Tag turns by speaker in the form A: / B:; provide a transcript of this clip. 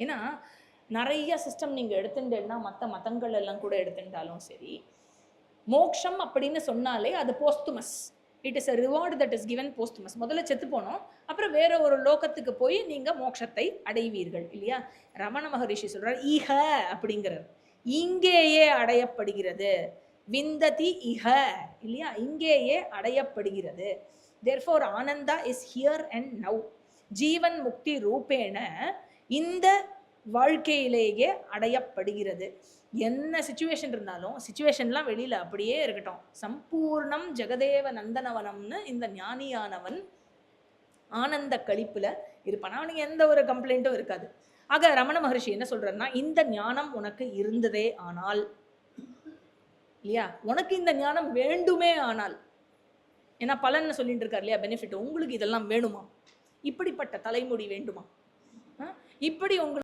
A: ஏன்னா நிறைய சிஸ்டம் நீங்கள் எடுத்துட்டேன்னா மற்ற மதங்கள் எல்லாம் கூட எடுத்துட்டாலும் சரி, மோக்ஷம் அப்படின்னு சொன்னாலே அது posthumous. It is a reward that is given posthumous. முதல்ல செத்து போனோம், அப்புறம் வேற ஒரு லோகத்துக்கு போய் நீங்கள் மோட்சத்தை அடைவீர்கள் இல்லையா. ரமண மகரிஷி சொல்கிறார் ஈஹ அப்படிங்கிறார், இங்கேயே அடையப்படுகிறது. விந்ததி இஹ இல்லையா, இங்கேயே அடையப்படுகிறது. Therefore ananda is here and now. ஜீவன் முக்தி ரூபேன இந்த வாழ்க்கையிலேயே அடையப்படுகிறது. என்ன சுச்சுவேஷன் இருந்தாலும், சுச்சுவேஷன்லாம் வெளியில் அப்படியே இருக்கட்டும், சம்பூர்ணம் ஜெகதேவ நந்தனவனம்னு இந்த ஞானியானவன் ஆனந்த கழிப்பில் இருப்பான். அவனுக்கு எந்த ஒரு கம்ப்ளைண்ட்டும் இருக்காது. ஆக ரமண மகர்ஷி என்ன சொல்றாருன்னா, இந்த ஞானம் உனக்கு இருந்ததே ஆனால் இல்லையா, உனக்கு இந்த ஞானம் வேண்டுமே ஆனால், ஏன்னா பலன்னு சொல்லிட்டு இருக்காரு இல்லையா, பெனிஃபிட், உங்களுக்கு இதெல்லாம் வேணுமா, இப்படிப்பட்ட தலைமுடி வேண்டுமா, இப்படி உங்களுக்கு